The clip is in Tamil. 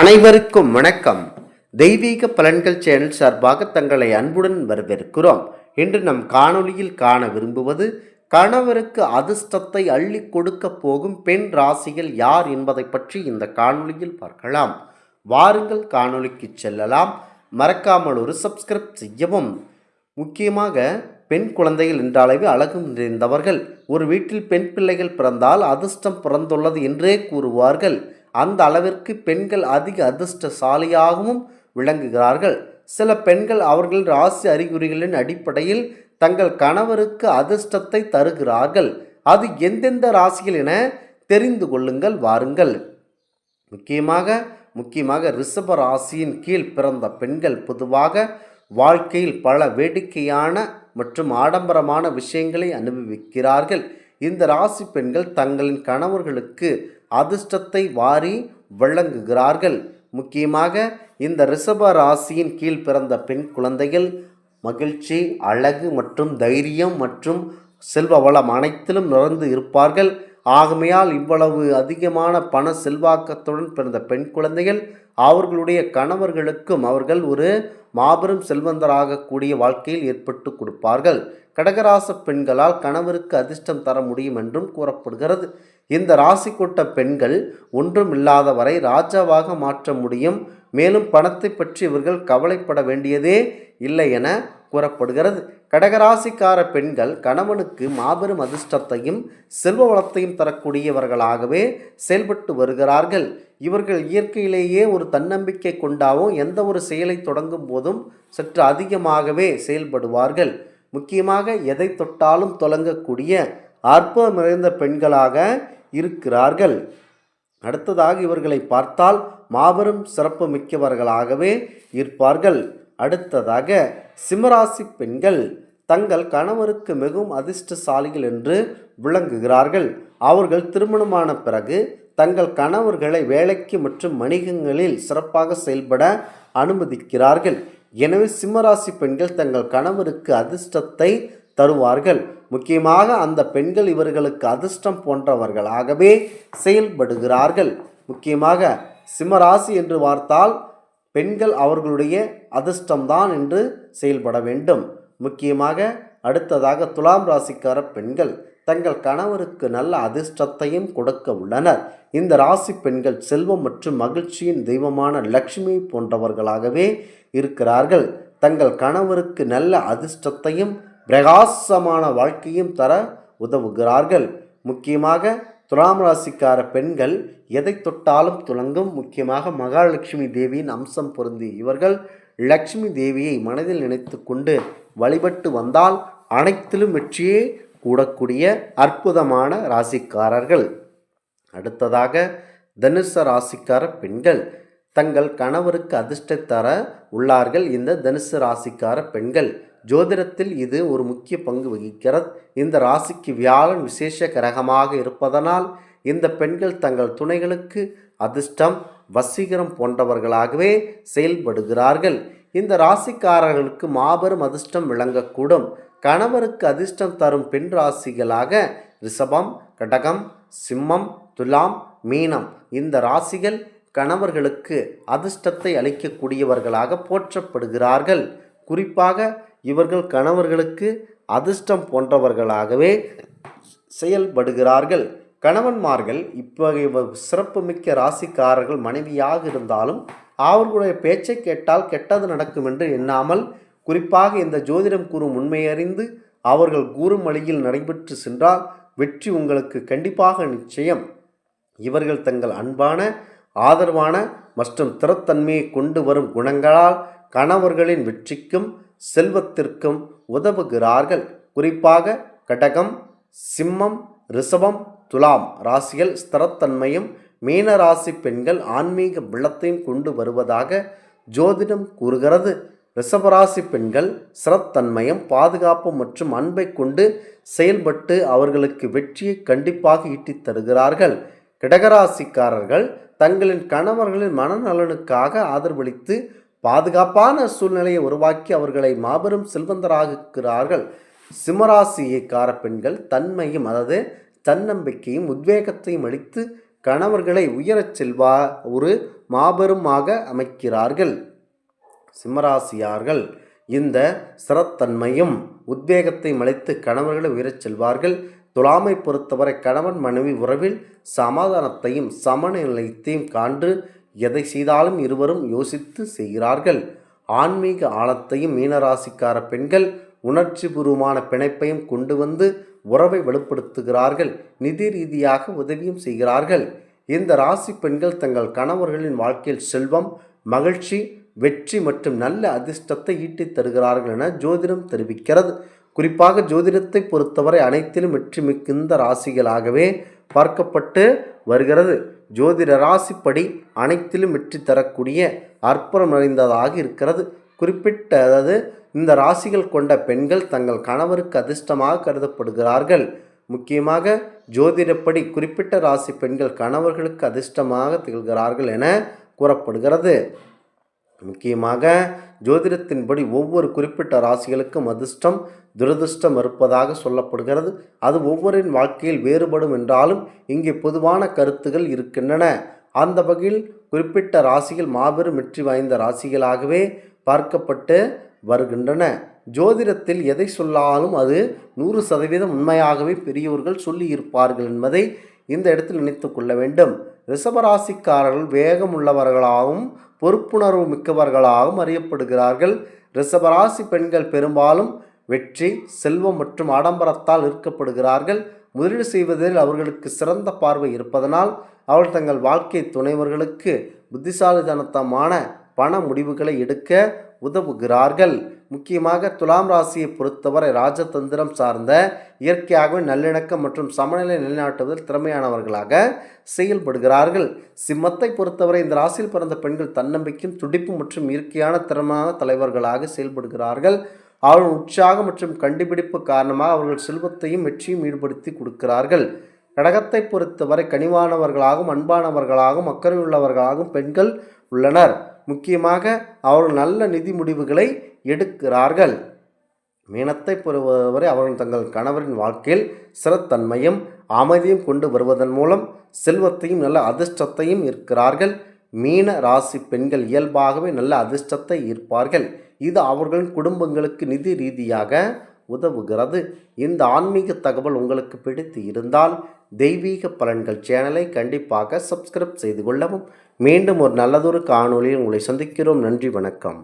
அனைவருக்கும் வணக்கம். தெய்வீக பலன்கள் சேனல் சார்பாக தங்களை அன்புடன் வரவேற்கிறோம். இன்று நம் காணொளியில் காண விரும்புவது கணவருக்கு அதிர்ஷ்டத்தை அள்ளி கொடுக்க போகும் பெண் ராசிகள் யார் என்பதை பற்றி இந்த காணொளியில் பார்க்கலாம். வாருங்கள் காணொளிக்கு செல்லலாம். மறக்காமல் ஒரு சப்ஸ்கிரைப் செய்யவும். முக்கியமாக பெண் குழந்தைகள் என்றாலே அழகு நிறைந்தவர்கள். ஒரு வீட்டில் பெண் பிள்ளைகள் பிறந்தால் அதிர்ஷ்டம் பிறந்துள்ளது என்றே கூறுவார்கள். அந்த அளவிற்கு பெண்கள் அதிக அதிர்ஷ்டசாலியாகவும் விளங்குகிறார்கள். சில பெண்கள் அவர்கள் ராசி அறிகுறிகளின் அடிப்படையில் தங்கள் கணவருக்கு அதிர்ஷ்டத்தை தருகிறார்கள். அது எந்தெந்த ராசிகள் என தெரிந்து கொள்ளுங்கள் வாருங்கள். முக்கியமாக ரிஷப ராசியின் கீழ் பிறந்த பெண்கள் பொதுவாக வாழ்க்கையில் பல வேடிக்கையான மற்றும் ஆடம்பரமான விஷயங்களை அனுபவிக்கிறார்கள். இந்த ராசி பெண்கள் தங்களின் கணவர்களுக்கு அதிர்ஷ்டத்தை வாரி வழங்குகிறார்கள். முக்கியமாக இந்த ரிஷப ராசியின் கீழ் பிறந்த பெண் குழந்தைகள் மகிழ்ச்சி, அழகு மற்றும் தைரியம் மற்றும் செல்வ வளம் அனைத்திலும் நிறைந்து இருப்பார்கள். ஆகமையால் இவ்வளவு அதிகமான பண செல்வாக்கத்துடன் பிறந்த பெண் குழந்தைகள் அவர்களுடைய கணவர்களுக்கும் அவர்கள் ஒரு மாபெரும் செல்வந்தராக கூடிய வாழ்க்கையில் ஏற்பட்டு கொடுப்பார்கள். கடகராச பெண்களால் கணவருக்கு அதிர்ஷ்டம் தர முடியும் என்றும் கூறப்படுகிறது. இந்த ராசி கொண்ட பெண்கள் ஒன்றும் இல்லாத வரை ராஜாவாக மாற்ற முடியும். மேலும் பணத்தை பற்றி இவர்கள் கவலைப்பட வேண்டியதே இல்லை என கூறப்படுகிறது. கடகராசிக்கார பெண்கள் கணவனுக்கு மாபெரும் அதிர்ஷ்டத்தையும் செல்வ வளத்தையும் தரக்கூடியவர்களாகவே செயல்பட்டு வருகிறார்கள். இவர்கள் இயற்கையிலேயே ஒரு தன்னம்பிக்கை கொண்டாவும் எந்த ஒரு செயலை தொடங்கும் போதும் சற்று அதிகமாகவே செயல்படுவார்கள். முக்கியமாக எதை தொட்டாலும் தொடங்கக்கூடிய அற்புதம் நிறைந்த பெண்களாக இருக்கிறார்கள். அடுத்ததாக இவர்களை பார்த்தால் மாபெரும் சிறப்பு மிக்கவர்களாகவே இருப்பார்கள். அடுத்ததாக சிம்மராசி பெண்கள் தங்கள் கணவருக்கு மிகவும் அதிர்ஷ்டசாலிகள் என்று விளங்குகிறார்கள். அவர்கள் திருமணமான பிறகு தங்கள் கணவர்களை வேலைக்கு மற்றும் வணிகங்களில் சிறப்பாக செயல்பட அனுமதிக்கிறார்கள். எனவே சிம்மராசி பெண்கள் தங்கள் கணவருக்கு அதிர்ஷ்டத்தை தருவார்கள். முக்கியமாக அந்த பெண்கள் இவர்களுக்கு அதிர்ஷ்டம் போன்றவர்களாகவே செயல்படுகிறார்கள். முக்கியமாக சிம்மராசி என்று பார்த்தால் பெண்கள் அவர்களுடைய அதிர்ஷ்டம்தான் என்று செயல்பட வேண்டும். முக்கியமாக அடுத்ததாக துலாம் ராசிக்கார பெண்கள் தங்கள் கணவருக்கு நல்ல அதிர்ஷ்டத்தையும் கொடுக்க உள்ளனர். இந்த ராசி பெண்கள் செல்வம் மற்றும் மகிழ்ச்சியின் தெய்வமான லட்சுமி போன்றவர்களாகவே இருக்கிறார்கள். தங்கள் கணவருக்கு நல்ல அதிர்ஷ்டத்தையும் பிரகாசமான வாழ்க்கையும் தர உதவுகிறார்கள். முக்கியமாக துலாம் ராசிக்கார பெண்கள் எதை தொட்டாலும் துலங்கும். முக்கியமாக மகாலட்சுமி தேவியின் அம்சம் பொருந்திய இவர்கள் லட்சுமி தேவியை மனதில் நினைத்து கொண்டு வழிபட்டு வந்தால் அனைத்திலும் வெற்றியே கூடக்கூடிய அற்புதமான ராசிக்காரர்கள். அடுத்ததாக தனுசு ராசிக்கார பெண்கள் தங்கள் கணவருக்கு அதிர்ஷ்டம் தர உள்ளார்கள். இந்த தனுசு ராசிக்கார பெண்கள் ஜோதிடத்தில் இது ஒரு முக்கிய பங்கு வகிக்கிறது. இந்த ராசிக்கு வியாழன் விசேஷ கிரகமாக இருப்பதனால் இந்த பெண்கள் தங்கள் துணைகளுக்கு அதிர்ஷ்டம், வசீகரம் போன்றவர்களாகவே செயல்படுகிறார்கள். இந்த ராசிக்காரர்களுக்கு மாபெரும் அதிர்ஷ்டம் விளங்கக்கூடும். கணவருக்கு அதிர்ஷ்டம் தரும் பெண் ராசிகளாக ரிஷபம், கடகம், சிம்மம், துலாம், மீனம் இந்த ராசிகள் கணவர்களுக்கு அதிர்ஷ்டத்தை அளிக்கக்கூடியவர்களாக போற்றப்படுகிறார்கள். குறிப்பாக இவர்கள் கணவர்களுக்கு அதிர்ஷ்டம் போன்றவர்களாகவே செயல்படுகிறார்கள். கணவன்மார்கள் இவ்வகை சிறப்புமிக்க ராசிக்காரர்கள் மனைவியாக இருந்தாலும் அவர்களுடைய பேச்சை கேட்டால் கெட்டது நடக்கும் என்று எண்ணாமல், குறிப்பாக இந்த ஜோதிடம் கூறும் உண்மையறிந்து அவர்கள் கூறும் வழியில் நடைபெற்று சென்றால் வெற்றி உங்களுக்கு கண்டிப்பாக நிச்சயம். இவர்கள் தங்கள் அன்பான, ஆதரவான மற்றும் திறத்தன்மையை கொண்டு வரும் குணங்களால் கணவர்களின் வெற்றிக்கும் செல்வத்திற்கும் உதவுகிறார்கள். குறிப்பாக கடகம், சிம்மம், ரிஷபம், துலாம் ராசிகள் ஸ்திரத்தன்மையும், மீன ராசி பெண்கள் ஆன்மீக பலத்தையும் கொண்டு வருவதாக ஜோதிடம் கூறுகிறது. ரிஷபராசி பெண்கள் ஸ்திரத்தன்மையும், பாதுகாப்பு மற்றும் அன்பை கொண்டு செயல்பட்டு அவர்களுக்கு வெற்றியை கண்டிப்பாக ஈட்டித் தருகிறார்கள். கடகராசிக்காரர்கள் தங்களின் கணவர்களின் மனநலனுக்காக ஆதரவளித்து பாதுகாப்பான சூழ்நிலையை உருவாக்கி அவர்களை மாபெரும் செல்வந்தராகிறார்கள். சிம்மராசிக்கார பெண்கள் தன்மையும் தன்னம்பிக்கையும் உத்வேகத்தையும் அளித்து கணவர்களை உயரச் செல்வா ஒரு மாபெருமாக அமைக்கிறார்கள். சிம்மராசியார்கள் இந்த ஸ்திரத்தன்மையும் உத்வேகத்தை அளித்து கணவர்களை உயரச் செல்வார்கள். துலாமை பொறுத்தவரை கணவன் மனைவி உறவில் சமாதானத்தையும் சமநிலையத்தையும் காண்டு எதை செய்தாலும் இருவரும் யோசித்து செய்கிறார்கள். ஆன்மீக ஆழத்தையும் மீனராசிக்கார பெண்கள் உணர்ச்சிபூர்வமான பிணைப்பையும் கொண்டு வந்து உறவை வலுப்படுத்துகிறார்கள். நிதி ரீதியாக உதவியும் செய்கிறார்கள். இந்த ராசி பெண்கள் தங்கள் கணவர்களின் வாழ்க்கையில் செல்வம், மகிழ்ச்சி, வெற்றி மற்றும் நல்ல அதிர்ஷ்டத்தை ஈட்டித் தருகிறார்கள் என ஜோதிடம் தெரிவிக்கிறது. குறிப்பாக ஜோதிடத்தை பொறுத்தவரை அனைத்திலும் வெற்றி மிகுந்த ராசிகளாகவே பார்க்கப்பட்டு வருகிறது. ஜோதிட ராசிப்படி அனைத்திலும் வெற்றி தரக்கூடிய அற்புதம் நிறைந்ததாக இருக்கிறது. குறிப்பிட்டது இந்த ராசிகள் கொண்ட பெண்கள் தங்கள் கணவருக்கு அதிர்ஷ்டமாக கருதப்படுகிறார்கள். முக்கியமாக ஜோதிடப்படி குறிப்பிட்ட ராசி பெண்கள் கணவர்களுக்கு அதிர்ஷ்டமாக திகழ்கிறார்கள் என கூறப்படுகிறது. முக்கியமாக ஜோதிடத்தின்படி ஒவ்வொரு குறிப்பிட்ட ராசிகளுக்கும் அதிர்ஷ்டம் துரதிர்ஷ்டம் இருப்பதாக சொல்லப்படுகிறது. அது ஒவ்வொருவரின் வாழ்க்கையில் வேறுபடும் என்றாலும் இங்கே பொதுவான கருத்துகள் இருக்கின்றன. அந்த வகையில் குறிப்பிட்ட ராசிகள் மாபெரும் வெற்றி வாய்ந்த ராசிகளாகவே பார்க்கப்பட்டு வருகின்றன. ஜோதிடத்தில் எதை சொல்லாலும் அது 100% உண்மையாகவே பெரியோர்கள் சொல்லியிருப்பார்கள் என்பதை இந்த இடத்தில் நினைத்து கொள்ள வேண்டும். ரிஷபராசிக்காரர்கள் வேகமுள்ளவர்களாகவும் பொறுப்புணர்வு மிக்கவர்களாகவும் அறியப்படுகிறார்கள். ரிஷபராசி பெண்கள் பெரும்பாலும் வெற்றி, செல்வம் மற்றும் ஆடம்பரத்தால் ஈர்க்கப்படுகிறார்கள். முதலீடு செய்வதில் அவர்களுக்கு சிறந்த பார்வை இருப்பதனால் அவர்கள் தங்கள் வாழ்க்கை துணைவர்களுக்கு புத்திசாலித்தனமான பண முடிவுகளை எடுக்க உதவுகிறார்கள். முக்கியமாக துலாம் ராசியை பொறுத்தவரை ராஜதந்திரம் சார்ந்த இயற்கையாகவே நல்லிணக்கம் மற்றும் சமநிலை நிலைநாட்டுவதில் திறமையானவர்களாக செயல்படுகிறார்கள். சிம்மத்தை பொறுத்தவரை இந்த ராசியில் பிறந்த பெண்கள் தன்னம்பிக்கையும் துடிப்பு மற்றும் இயற்கையான திறமையான தலைவர்களாக செயல்படுகிறார்கள். அவர்கள் உற்சாகம் மற்றும் கண்டுபிடிப்பு காரணமாக அவர்கள் செல்வத்தையும் வெற்றியும் ஈடுபடுத்தி கொடுக்கிறார்கள். கடகத்தை பொறுத்தவரை கனிவானவர்களாகவும் அன்பானவர்களாகவும் அக்கறையுள்ளவர்களாகவும் பெண்கள் உள்ளனர். முக்கியமாக அவர்கள் நல்ல நிதி முடிவுகளை எடுக்கிறார்கள். மீனத்தை பொறுத்தவரை அவர்கள் தங்கள் கணவரின் வாழ்க்கையில் ஸ்திரத்தன்மையும் அமைதியும் கொண்டு வருவதன் மூலம் செல்வத்தையும் நல்ல அதிர்ஷ்டத்தையும் ஈர்க்கிறார்கள். மீன ராசி பெண்கள் இயல்பாகவே நல்ல அதிர்ஷ்டத்தை ஈர்ப்பார்கள். இது அவர்களின் குடும்பங்களுக்கு நிதி ரீதியாக உதவுகிறது. இந்த ஆன்மீக தகவல் உங்களுக்கு பிடித்து இருந்தால் தெய்வீக பலன்கள் சேனலை கண்டிப்பாக சப்ஸ்கிரைப் செய்து கொள்ளவும். மீண்டும் ஒரு நல்லதொரு காணொளியில் உங்களை சந்திக்கிறோம். நன்றி, வணக்கம்.